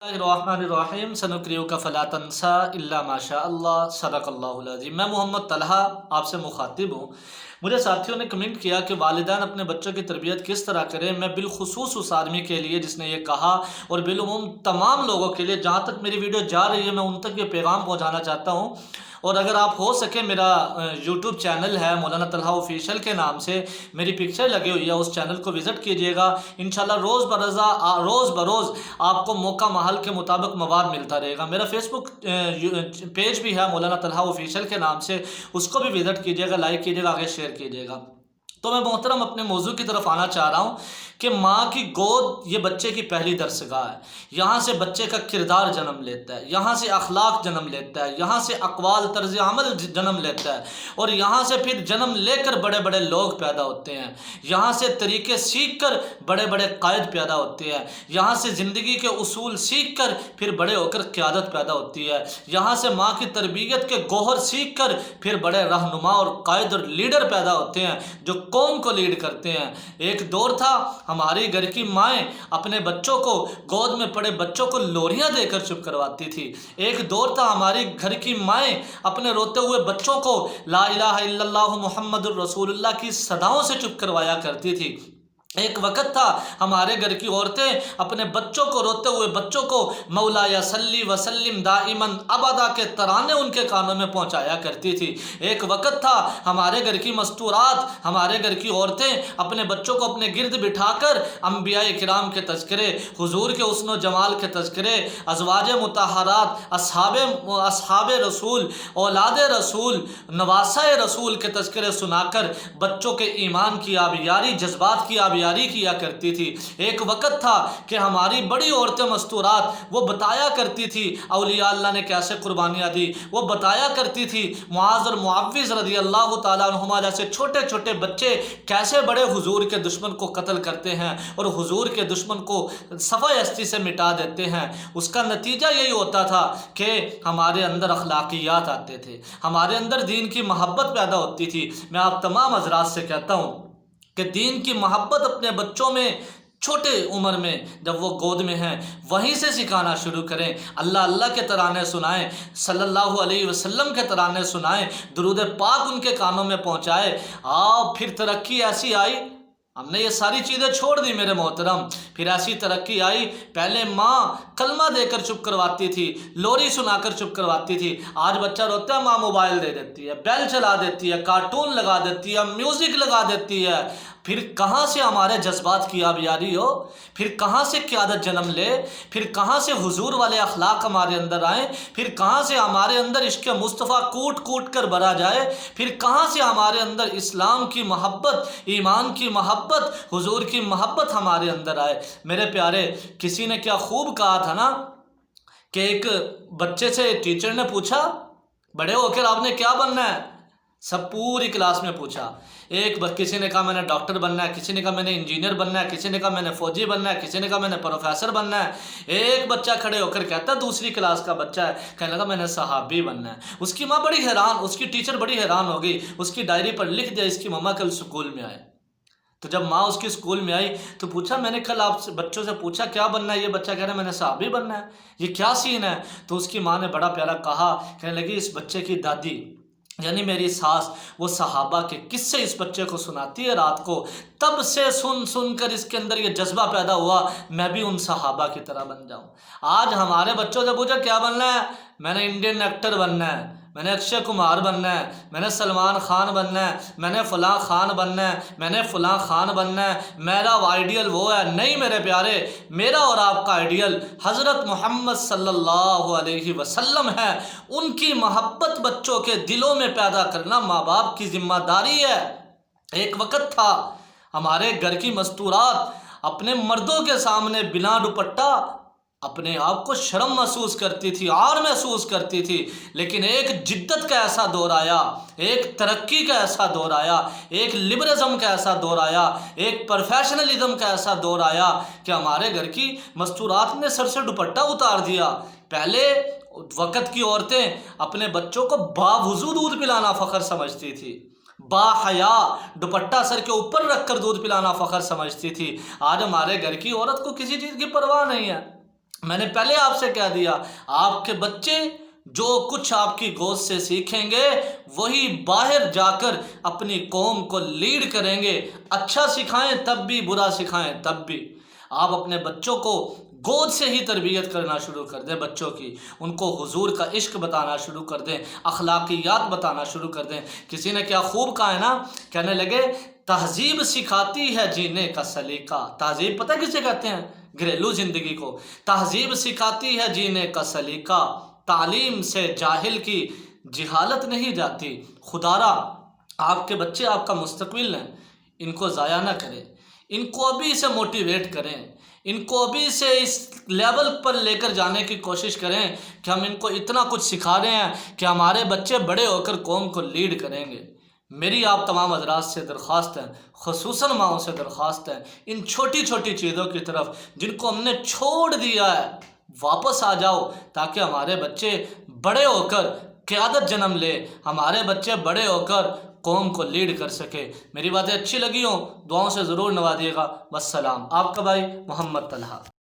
الرحمن سنقرئک فلا تنسى الا ما شاء اللہ صدق اللہ العظیم۔ میں محمد طلحہ آپ سے مخاطب ہوں۔ مجھے ساتھیوں نے کمنٹ کیا کہ والدین اپنے بچوں کی تربیت کس طرح کریں۔ میں بالخصوص اس آدمی کے لیے جس نے یہ کہا اور بالعموم تمام لوگوں کے لیے جہاں تک میری ویڈیو جا رہی ہے میں ان تک یہ پیغام پہنچانا چاہتا ہوں۔ اور اگر آپ ہو سکے میرا یوٹیوب چینل ہے مولانا طلحہ آفیشیل کے نام سے، میری پکچر لگی ہوئی ہے، اس چینل کو وزٹ کیجیے گا۔ انشاءاللہ روز بروز آپ کو موقع محل کے مطابق مواد ملتا رہے گا۔ میرا فیس بک پیج بھی ہے مولانا طلحہ آفیشیل کے نام سے، اس کو بھی وزٹ کیجیے گا، لائک کیجیے گا، آگے شیئر کیجیے گا۔ تو میں محترم اپنے موضوع کی طرف آنا چاہ رہا ہوں کہ ماں کی گود یہ بچے کی پہلی درسگاہ ہے۔ یہاں سے بچے کا کردار جنم لیتا ہے، یہاں سے اخلاق جنم لیتا ہے، یہاں سے اقوال طرز عمل جنم لیتا ہے، اور یہاں سے پھر جنم لے کر بڑے بڑے لوگ پیدا ہوتے ہیں۔ یہاں سے طریقے سیکھ کر بڑے بڑے قائد پیدا ہوتے ہیں۔ یہاں سے زندگی کے اصول سیکھ کر پھر بڑے ہو کر قیادت پیدا ہوتی ہے۔ یہاں سے ماں کی تربیت کے گوہر سیکھ کر پھر بڑے رہنما اور قائد اور لیڈر پیدا ہوتے ہیں جو قوم کو لیڈ کرتے ہیں۔ ایک دور تھا ہماری گھر کی مائیں اپنے بچوں کو، گود میں پڑے بچوں کو لوریاں دے کر چپ کرواتی تھی۔ ایک دور تھا ہماری گھر کی مائیں اپنے روتے ہوئے بچوں کو لا الہ الا اللہ محمد الرسول اللہ کی صداؤں سے چپ کروایا کرتی تھی۔ ایک وقت تھا ہمارے گھر کی عورتیں اپنے بچوں کو، روتے ہوئے بچوں کو مولایا صلی وسلم دائماً ابدا کے ترانے ان کے کانوں میں پہنچایا کرتی تھی۔ ایک وقت تھا ہمارے گھر کی مستورات، ہمارے گھر کی عورتیں اپنے بچوں کو اپنے گرد بٹھا کر انبیاء کرام کے تذکرے، حضور کے حسن و جمال کے تذکرے، ازواج مطہرات، اصحاب رسول، اولاد رسول، نواسہ رسول کے تذکرے سنا کر بچوں کے ایمان کی آبیاری، جذبات کی آبیاری کیا کرتی تھی۔ ایک وقت تھا کہ ہماری بڑی عورتیں مستورات وہ بتایا کرتی تھی اولیاء اللہ نے کیسے قربانیاں دی، وہ بتایا کرتی تھی معاذ اور معوذ رضی اللہ تعالیٰ عنہما جیسے چھوٹے چھوٹے بچے کیسے بڑے حضور کے دشمن کو قتل کرتے ہیں اور حضور کے دشمن کو صفحہ ہستی سے مٹا دیتے ہیں۔ اس کا نتیجہ یہی ہوتا تھا کہ ہمارے اندر اخلاقیات آتے تھے، ہمارے اندر دین کی محبت پیدا ہوتی تھی۔ میں آپ تمام حضرات سے کہتا ہوں کہ دین کی محبت اپنے بچوں میں چھوٹے عمر میں جب وہ گود میں ہیں وہیں سے سکھانا شروع کریں۔ اللہ اللہ کے ترانے سنائیں، صلی اللہ علیہ وسلم کے ترانے سنائیں، درود پاک ان کے کانوں میں پہنچائے۔ پھر ترقی ایسی آئی، ہم نے یہ ساری چیزیں چھوڑ دی میرے محترم، پھر ایسی ترقی آئی، پہلے ماں کلمہ دے کر چپ کرواتی تھی، لوری سنا کر چپ کرواتی تھی۔ آج بچہ روتا ہے، ماں موبائل دے دیتی ہے، بیل چلا دیتی ہے، کارٹون لگا دیتی ہے، میوزک لگا دیتی ہے۔ پھر کہاں سے ہمارے جذبات کی آبیاری ہو، پھر کہاں سے قیادت جنم لے، پھر کہاں سے حضور والے اخلاق ہمارے اندر آئیں، پھر کہاں سے ہمارے اندر عشق مصطفیٰ کوٹ کوٹ کر بھرا جائے، پھر کہاں سے ہمارے اندر اسلام کی محبت، ایمان کی محبت، حضور کی محبت ہمارے اندر آئے۔ میرے پیارے، کسی نے کیا خوب کہا تھا نا کہ ایک بچے سے ٹیچر نے پوچھا بڑے ہو کر آپ نے کیا بننا ہے؟ سب پوری کلاس میں پوچھا۔ کسی نے کہا میں نے ڈاکٹر بننا ہے، کسی نے کہا میں نے انجینئر بننا ہے، کسی نے کہا میں نے فوجی بننا ہے، کسی نے کہا میں نے پروفیسر بننا ہے۔ ایک بچہ کھڑے ہو کر کہتا ہے، دوسری کلاس کا بچہ ہے، کہنے لگا میں نے صحابی بننا ہے۔ اس کی ماں بڑی حیران، اس کی ٹیچر بڑی حیران ہو گئی، اس کی ڈائری پر لکھ دیا اس کی ماما کل سکول میں آئے۔ تو جب ماں اس کی سکول میں آئی تو پوچھا میں نے کل آپ بچوں سے پوچھا کیا بننا ہے، یہ بچہ کہہ رہا ہے میں نے صحابی بننا ہے، یہ کیا سین ہے؟ تو اس کی ماں نے بڑا پیارا کہا، کہنے لگی اس بچے کی دادی یعنی میری ساس وہ صحابہ کے قصے اس بچے کو سناتی ہے رات کو، تب سے سن کر اس کے اندر یہ جذبہ پیدا ہوا میں بھی ان صحابہ کی طرح بن جاؤں۔ آج ہمارے بچوں سے پوچھا کیا بننا ہے، میں نے انڈین ایکٹر بننا ہے، میں نے اکشے کمار بننا ہے، میں نے سلمان خان بننا ہے، میں نے فلاں خان بننا ہے، میں نے فلاں خان بننا ہے، میرا آئیڈیل وہ ہے۔ نہیں میرے پیارے، میرا اور آپ کا آئیڈیل حضرت محمد صلی اللہ علیہ وسلم ہے۔ ان کی محبت بچوں کے دلوں میں پیدا کرنا ماں باپ کی ذمہ داری ہے۔ ایک وقت تھا ہمارے گھر کی مستورات اپنے مردوں کے سامنے بنا دوپٹہ اپنے آپ کو شرم محسوس کرتی تھی، عار محسوس کرتی تھی، لیکن ایک جدت کا ایسا دور آیا، ایک ترقی کا ایسا دور آیا، ایک لبرزم کا ایسا دور آیا، ایک پروفیشنلزم کا ایسا دور آیا کہ ہمارے گھر کی مستورات نے سر سے دوپٹہ اتار دیا۔ پہلے وقت کی عورتیں اپنے بچوں کو باوضو دودھ پلانا فخر سمجھتی تھی، با حیا دوپٹہ سر کے اوپر رکھ کر دودھ پلانا فخر سمجھتی تھی۔ آج ہمارے گھر کی عورت کو کسی چیز کی پرواہ نہیں ہے، میں نے پہلے آپ سے کہہ دیا، آپ کے بچے جو کچھ آپ کی گود سے سیکھیں گے وہی باہر جا کر اپنی قوم کو لیڈ کریں گے۔ اچھا سکھائیں تب بھی، برا سکھائیں تب بھی۔ آپ اپنے بچوں کو گود سے ہی تربیت کرنا شروع کر دیں، بچوں کی، ان کو حضور کا عشق بتانا شروع کر دیں، اخلاقیات بتانا شروع کر دیں۔ کسی نے کیا خوب کہا ہے نا، کہنے لگے تہذیب سکھاتی ہے جینے کا سلیقہ۔ تہذیب پتہ کسے کہتے ہیں؟ گھریلو زندگی کو۔ تہذیب سکھاتی ہے جینے کا سلیقہ، تعلیم سے جاہل کی جہالت نہیں جاتی۔ خدارا آپ کے بچے آپ کا مستقبل ہیں، ان کو ضائع نہ کریں، ان کو ابھی سے موٹیویٹ کریں، ان کو ابھی سے اس لیول پر لے کر جانے کی کوشش کریں کہ ہم ان کو اتنا کچھ سکھا رہے ہیں کہ ہمارے بچے بڑے ہو کر قوم کو لیڈ کریں گے۔ میری آپ تمام حضرات سے درخواست ہے، خصوصاً ماؤں سے درخواست ہے، ان چھوٹی چھوٹی چیزوں کی طرف جن کو ہم نے چھوڑ دیا ہے واپس آ جاؤ، تاکہ ہمارے بچے بڑے ہو کر قیادت جنم لے، ہمارے بچے بڑے ہو کر قوم کو لیڈ کر سکے۔ میری باتیں اچھی لگی ہوں دعاؤں سے ضرور نوازیے گا۔ والسلام، آپ کا بھائی محمد طلحہ۔